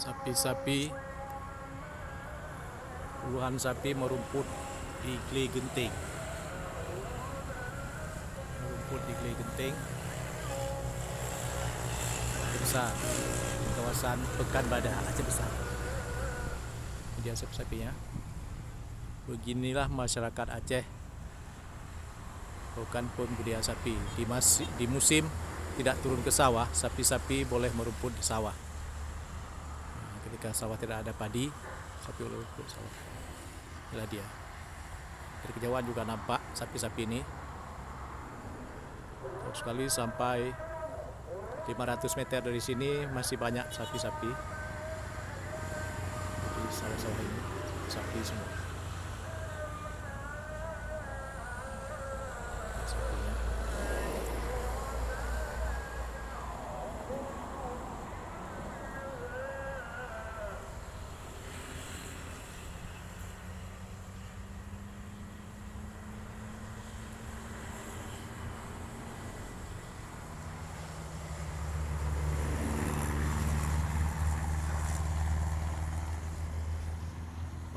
Sapi-sapi, puluhan sapi merumput di Gili Genting. Merumput di Gili Genting, besar, di kawasan Pekanbadak Aceh Besar. Dia sapi-sapinya. Beginilah masyarakat Aceh bukan pun budaya sapi. Di musim tidak turun ke sawah, sapi-sapi boleh merumput di sawah. Ketika sawah tidak ada padi, sapi boleh merumput di sawah. Inilah dia. Dari kejauhan juga nampak sapi-sapi ini. Jauh sekali sampai 500 meter dari sini masih banyak sapi-sapi. Di sawah-sawah ini sapi semua. Sapinya.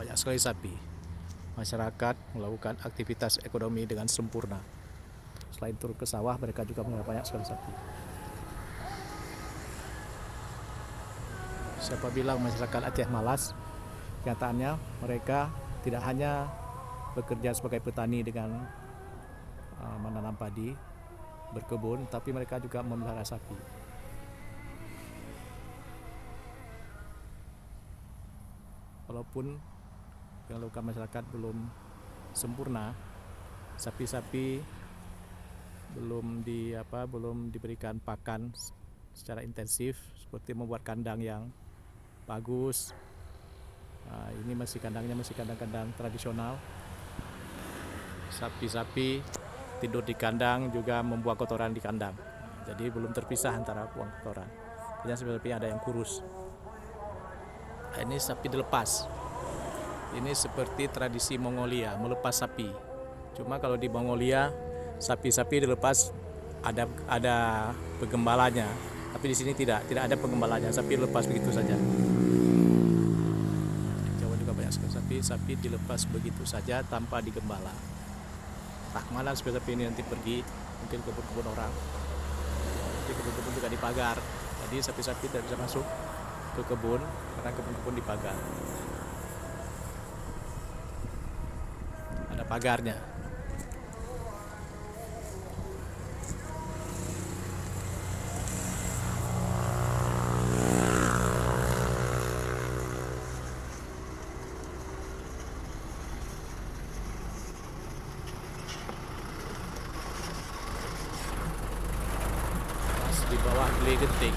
Banyak sekali sapi. Masyarakat melakukan aktivitas ekonomi dengan sempurna. Selain turun ke sawah, mereka juga punya banyak sekali sapi. Siapa bilang masyarakat Aceh malas? Kenyataannya mereka tidak hanya bekerja sebagai petani dengan menanam padi, berkebun, tapi mereka juga memelihara sapi. Walaupun yang dilakukan masyarakat belum sempurna, sapi-sapi belum diberikan pakan secara intensif, seperti membuat kandang yang bagus. Ini kandangnya masih kandang-kandang tradisional. Sapi-sapi tidur di kandang, juga membuang kotoran di kandang. Jadi belum terpisah antara buang kotoran. Kemudian sapi-sapi ada yang kurus. Ini sapi dilepas. Ini seperti tradisi Mongolia, melepas sapi. Cuma kalau di Mongolia sapi-sapi dilepas ada penggembalanya, tapi di sini tidak ada penggembalanya, sapi dilepas begitu saja. Jawa juga banyak sekali sapi dilepas begitu saja tanpa digembala. Tak mana sapi ini nanti pergi, mungkin kebun-kebun orang. Di kebun-kebun juga dipagar, jadi sapi-sapi tidak bisa masuk ke kebun karena kebun-kebun dipagar. Ada pagarnya. Di bawah Gili Genting.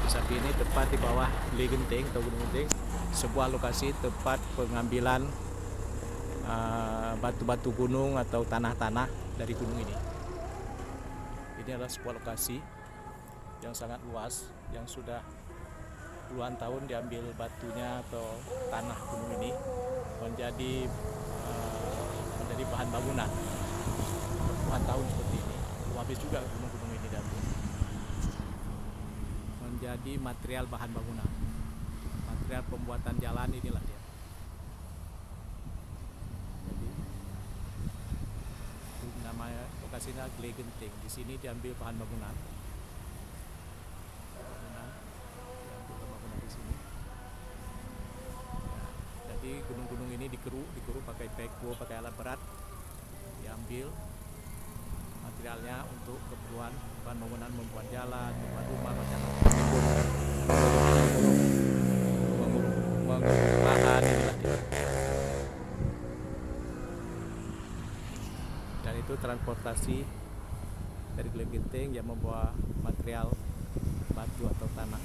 Sapi ini tepat di bawah Gili Genting atau Gunung Genting, sebuah lokasi tempat pengambilan batu-batu gunung atau tanah-tanah dari gunung ini. Ini adalah sebuah lokasi yang sangat luas, yang sudah puluhan tahun diambil batunya atau tanah gunung ini menjadi bahan bangunan. Puluhan tahun seperti ini, belum habis juga gunung-gunung ini diambil. Menjadi material bahan bangunan, material pembuatan jalan, inilah dia. Namanya lokasinya Gili Genting. Di sini diambil bahan bangunan. Diambil bangunan di sini. Jadi gunung-gunung ini dikeruk pakai beko, pakai alat berat, diambil materialnya untuk keperluan bahan bangunan, membuat jalan, membuat rumah, macam-macam. Menguruk lahan, inilah dia. Dan itu transportasi dari Gili Genting yang membawa material batu atau tanah.